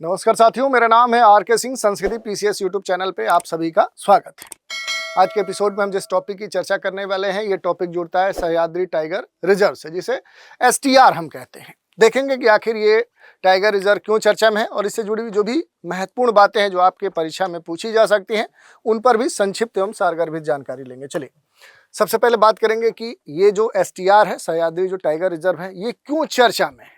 नमस्कार साथियों, मेरा नाम है आर.के. सिंह। संस्कृति पीसीएस यूट्यूब चैनल पे आप सभी का स्वागत है। आज के एपिसोड में हम जिस टॉपिक की चर्चा करने वाले हैं, ये टॉपिक जुड़ता है सह्याद्री टाइगर रिजर्व से, जिसे एसटीआर हम कहते हैं। देखेंगे कि आखिर ये टाइगर रिजर्व क्यों चर्चा में है और इससे जुड़ी हुई जो भी महत्वपूर्ण बातें हैं जो आपके परीक्षा में पूछी जा सकती हैं, उन पर भी संक्षिप्त एवं सारगर्भित जानकारी लेंगे। चलिए, सबसे पहले बात करेंगे कि ये जो एसटीआर है, सह्याद्री जो टाइगर रिजर्व है, ये क्यों चर्चा में है।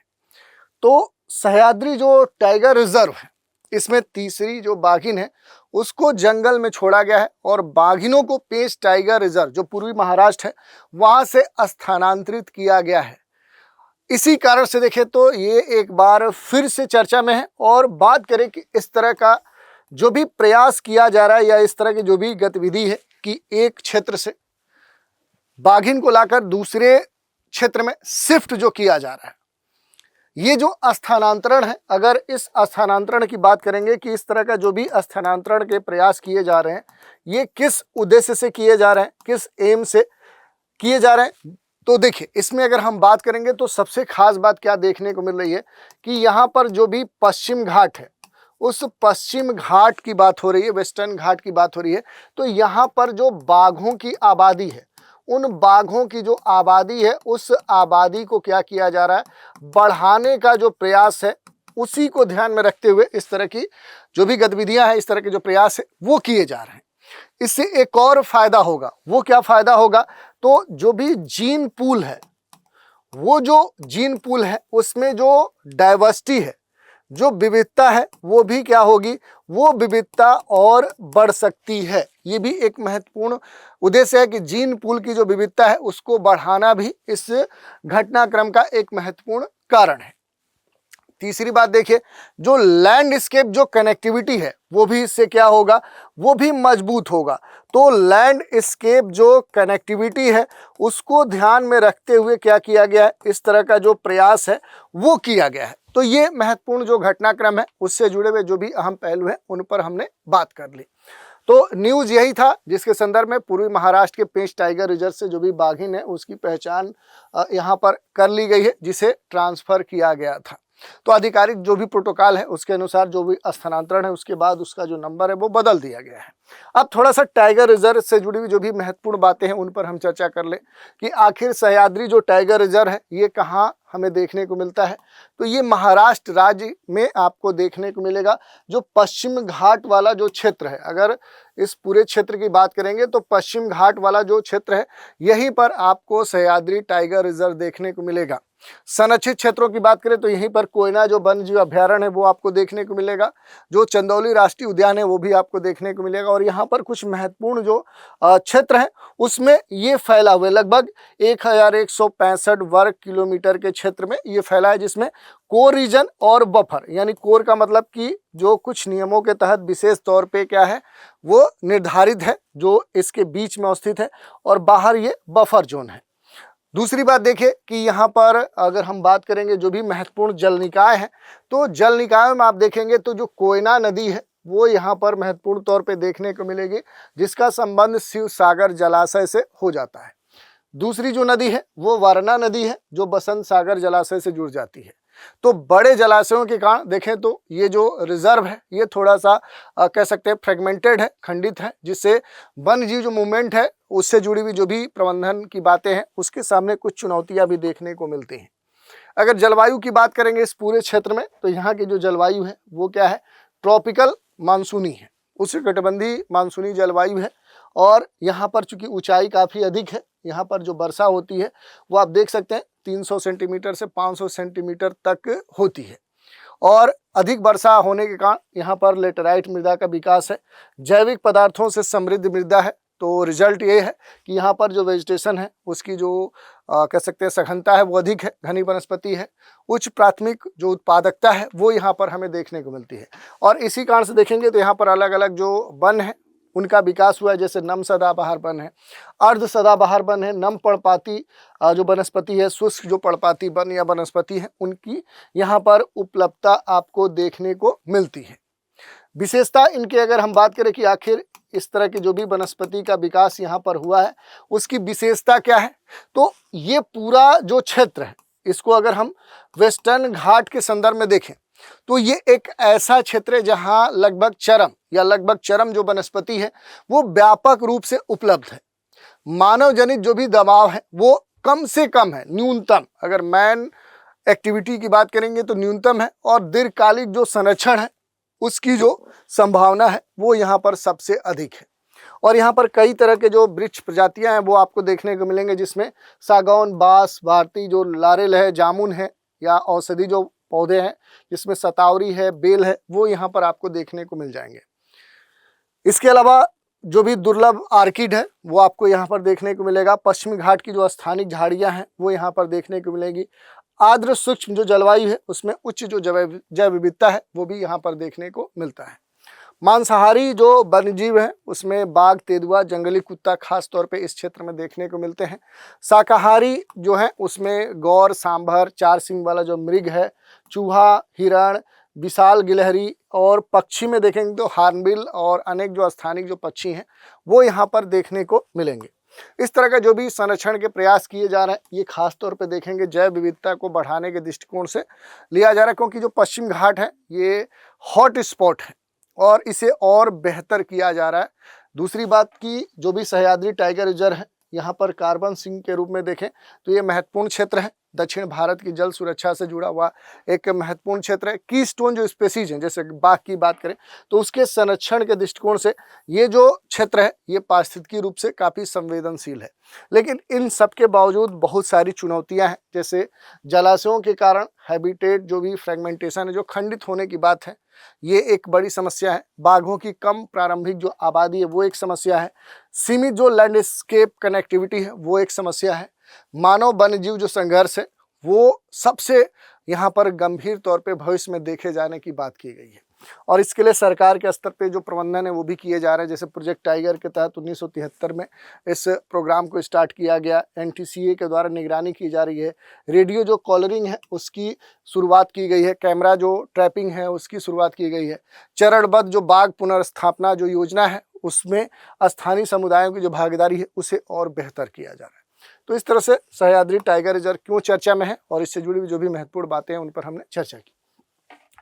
तो सह्याद्री जो टाइगर रिजर्व है, इसमें तीसरी जो बाघिन है उसको जंगल में छोड़ा गया है और बाघिनों को पेंच टाइगर रिजर्व जो पूर्वी महाराष्ट्र है वहां से स्थानांतरित किया गया है। इसी कारण से देखें तो ये एक बार फिर से चर्चा में है। और बात करें कि इस तरह का जो भी प्रयास किया जा रहा है या इस तरह की जो भी गतिविधि है कि एक क्षेत्र से बाघिन को लाकर दूसरे क्षेत्र में शिफ्ट जो किया जा रहा है, ये जो स्थानांतरण है, अगर इस स्थानांतरण की बात करेंगे कि इस तरह का जो भी स्थानांतरण के प्रयास किए जा रहे हैं, ये किस उद्देश्य से किए जा रहे हैं, किस एम से किए जा रहे हैं, तो देखिए इसमें अगर हम बात करेंगे तो सबसे खास बात क्या देखने को मिल रही है कि यहाँ पर जो भी पश्चिम घाट है, उस पश्चिम घाट की बात हो रही है, वेस्टर्न घाट की बात हो रही है। तो यहाँ पर जो बाघों की आबादी है, उन बाघों की जो आबादी है, उस आबादी को क्या किया जा रहा है, बढ़ाने का जो प्रयास है, उसी को ध्यान में रखते हुए इस तरह की जो भी गतिविधियां हैं, इस तरह के जो प्रयास है वो किए जा रहे हैं। इससे एक और फायदा होगा। वो क्या फायदा होगा, तो जो भी जीन पूल है, वो जो जीन पूल है उसमें जो डाइवर्सिटी है, जो विविधता है, वो भी क्या होगी, वो विविधता और बढ़ सकती है। ये भी एक महत्वपूर्ण उद्देश्य है कि जीन पूल की जो विविधता है उसको बढ़ाना भी इस घटनाक्रम का एक महत्वपूर्ण कारण है। तीसरी बात देखिए, जो लैंडस्केप जो कनेक्टिविटी है वो भी इससे क्या होगा, वो भी मजबूत होगा। तो लैंडस्केप जो कनेक्टिविटी है उसको ध्यान में रखते हुए क्या किया गया है, इस तरह का जो प्रयास है वो किया गया है। तो ये महत्वपूर्ण जो घटनाक्रम है उससे जुड़े हुए जो भी अहम पहलू हैं उन पर हमने बात कर ली। तो न्यूज़ यही था जिसके संदर्भ में पूर्वी महाराष्ट्र के पेंच टाइगर रिजर्व से जो भी बाघिन है उसकी पहचान यहाँ पर कर ली गई है, जिसे ट्रांसफ़र किया गया था। तो आधिकारिक जो भी प्रोटोकॉल है उसके अनुसार जो भी स्थानांतरण है उसके बाद उसका जो नंबर है वो बदल दिया गया है। अब थोड़ा सा टाइगर रिजर्व से जुड़ी हुई जो भी महत्वपूर्ण बातें हैं उन पर हम चर्चा कर ले कि आखिर सह्याद्री जो टाइगर रिजर्व है ये कहाँ हमें देखने को मिलता है। तो ये महाराष्ट्र राज्य में आपको देखने को मिलेगा। जो पश्चिम घाट वाला जो क्षेत्र है, अगर इस पूरे क्षेत्र की बात करेंगे तो पश्चिम घाट वाला जो क्षेत्र है यहीं पर आपको सह्याद्री टाइगर रिजर्व देखने को मिलेगा। संरक्षित क्षेत्रों की बात करें तो यहीं पर कोयना जो वन्य जीव अभ्यारण्य है वो आपको देखने को मिलेगा। जो चंदौली राष्ट्रीय उद्यान है वो भी आपको देखने को मिलेगा। और यहाँ पर कुछ महत्वपूर्ण जो क्षेत्र है उसमें ये फैला हुआ है, लगभग 1165 वर्ग किलोमीटर के क्षेत्र में ये फैला है, जिसमें कोर रीजन और बफर, यानी कोर का मतलब कि जो कुछ नियमों के तहत विशेष तौर पे क्या है वो निर्धारित है, जो इसके बीच में अवस्थित है, और बाहर ये बफर जोन है। दूसरी बात देखिए कि यहाँ पर अगर हम बात करेंगे जो भी महत्वपूर्ण जल निकाय है, तो जल निकायों में आप देखेंगे तो जो कोयना नदी है वो यहाँ पर महत्वपूर्ण तौर पे देखने को मिलेगी, जिसका संबंध शिव सागर जलाशय से हो जाता है। दूसरी जो नदी है वो वारणा नदी है, जो बसंत सागर जलाशय से जुड़ जाती है। तो बड़े जलाशयों के कारण देखें तो ये जो रिजर्व है ये थोड़ा सा कह सकते हैं फ्रेगमेंटेड है, खंडित है, जिससे वन्य जीव जो मूवमेंट है उससे जुड़ी हुई जो भी प्रबंधन की बातें हैं उसके सामने कुछ चुनौतियां भी देखने को मिलती हैं। अगर जलवायु की बात करेंगे इस पूरे क्षेत्र में, तो यहाँ की जो जलवायु है वो क्या है, ट्रॉपिकल मानसूनी है, उष्णकटिबंधीय मानसूनी जलवायु है। और यहाँ पर चूंकि ऊंचाई काफ़ी अधिक है, यहाँ पर जो वर्षा होती है वो आप देख सकते हैं 300 सेंटीमीटर से 500 सेंटीमीटर तक होती है। और अधिक वर्षा होने के कारण यहाँ पर लेटेराइट मृदा का विकास है, जैविक पदार्थों से समृद्ध मृदा है। तो रिजल्ट ये है कि यहाँ पर जो वेजिटेशन है उसकी जो कह सकते हैं सघनता है वो अधिक है, घनी वनस्पति है, उच्च प्राथमिक जो उत्पादकता है वो यहाँ पर हमें देखने को मिलती है। और इसी कारण से देखेंगे तो यहाँ पर अलग अलग जो वन है उनका विकास हुआ है, जैसे नम सदाबहार वन है, अर्ध सदाबहार वन है, नम पर्णपाती जो वनस्पति है, शुष्क जो पर्णपाती वन या वनस्पति है, उनकी यहाँ पर उपलब्धता आपको देखने को मिलती है। विशेषता इनके अगर हम बात करें कि आखिर इस तरह की जो भी वनस्पति का विकास यहाँ पर हुआ है उसकी विशेषता क्या है, तो ये पूरा जो क्षेत्र है इसको अगर हम वेस्टर्न घाट के संदर्भ में देखें तो ये एक ऐसा क्षेत्र है जहां लगभग चरम जो वनस्पति है वो व्यापक रूप से उपलब्ध है। मानव जनित जो भी दबाव है वो कम से कम है, न्यूनतम, अगर मैन एक्टिविटी की बात करेंगे तो न्यूनतम है, और दीर्घकालिक जो संरक्षण है उसकी जो संभावना है वो यहाँ पर सबसे अधिक है। और यहाँ पर कई तरह के जो वृक्ष प्रजातियां हैं वो आपको देखने को मिलेंगे, जिसमें सागौन, बांस, भारतीय जो लारेल है, जामुन है, या औषधि जो पौधे हैं जिसमें सतावरी है, बेल है, वो यहाँ पर आपको देखने को मिल जाएंगे। इसके अलावा जो भी दुर्लभ आर्किड है वो आपको यहाँ पर देखने को मिलेगा। पश्चिमी घाट की जो स्थानिक झाड़ियाँ हैं वो यहाँ पर देखने को मिलेगी। आर्द्र सूक्ष्म जो जलवायु है उसमें उच्च जो जैव विविधता है वो भी यहाँ पर देखने को मिलता है। मांसाहारी जो वन्यजीव है उसमें बाघ, तेंदुआ, जंगली कुत्ता खास तौर पे इस क्षेत्र में देखने को मिलते हैं। शाकाहारी जो है उसमें गौर, सांभर, चार सींग वाला जो मृग है, चूहा, हिरण, विशाल गिलहरी, और पक्षी में देखेंगे तो हार्नबिल और अनेक जो स्थानिक जो पक्षी हैं वो यहाँ पर देखने को मिलेंगे। इस तरह का जो भी संरक्षण के प्रयास किए जा रहे हैं ये खास तौर पे देखेंगे जैव विविधता को बढ़ाने के दृष्टिकोण से लिया जा रहा है, क्योंकि जो पश्चिम घाट है ये हॉट स्पॉट है और इसे और बेहतर किया जा रहा है। दूसरी बात की जो भी सह्याद्री टाइगर रिजर्व है यहाँ पर कार्बन सिंक के रूप में देखें तो ये महत्वपूर्ण क्षेत्र है। दक्षिण भारत की जल सुरक्षा से जुड़ा हुआ एक महत्वपूर्ण क्षेत्र है। कीस्टोन जो स्पेसीज हैं, जैसे बाघ की बात करें तो उसके संरक्षण के दृष्टिकोण से ये जो क्षेत्र है ये पारिस्थितिकी रूप से काफ़ी संवेदनशील है। लेकिन इन सब के बावजूद बहुत सारी चुनौतियां हैं, जैसे जलाशयों के कारण हैबिटेट जो भी फ्रेगमेंटेशन है, जो खंडित होने की बात है, ये एक बड़ी समस्या है। बाघों की कम प्रारंभिक जो आबादी है वो एक समस्या है। सीमित जो लैंडस्केप कनेक्टिविटी है वो एक समस्या है। मानव वन्यजीव जो संघर्ष है वो सबसे यहाँ पर गंभीर तौर पे भविष्य में देखे जाने की बात की गई है, और इसके लिए सरकार के स्तर पे जो प्रबंधन है वो भी किए जा रहे हैं। जैसे प्रोजेक्ट टाइगर के तहत 1973 में इस प्रोग्राम को स्टार्ट किया गया। NTCA के द्वारा निगरानी की जा रही है। रेडियो जो कॉलरिंग है उसकी शुरुआत की गई है। कैमरा जो ट्रैपिंग है उसकी शुरुआत की गई है। चरणबद्ध जो बाघ पुनर्स्थापना जो योजना है उसमें स्थानीय समुदायों की जो भागीदारी है उसे और बेहतर किया जा रहा है। तो इस तरह से सह्याद्री टाइगर रिजर्व क्यों चर्चा में है और इससे जुड़ी हुई जो भी महत्वपूर्ण बातें हैं उन पर हमने चर्चा की।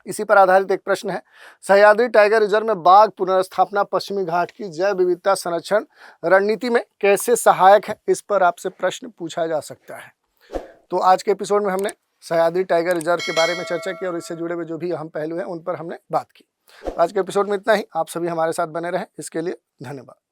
इसी पर आधारित एक प्रश्न है, सह्याद्री टाइगर रिजर्व में बाघ पुनर्स्थापना पश्चिमी घाट की जैव विविधता संरक्षण रणनीति में कैसे सहायक है, इस पर आपसे प्रश्न पूछा जा सकता है। तो आज के एपिसोड में हमने सह्याद्री टाइगर रिजर्व के बारे में चर्चा की और इससे जुड़े हुए जो भी अहम पहलू हैं उन पर हमने बात की। आज के एपिसोड में इतना ही। आप सभी हमारे साथ बने रहें, इसके लिए धन्यवाद।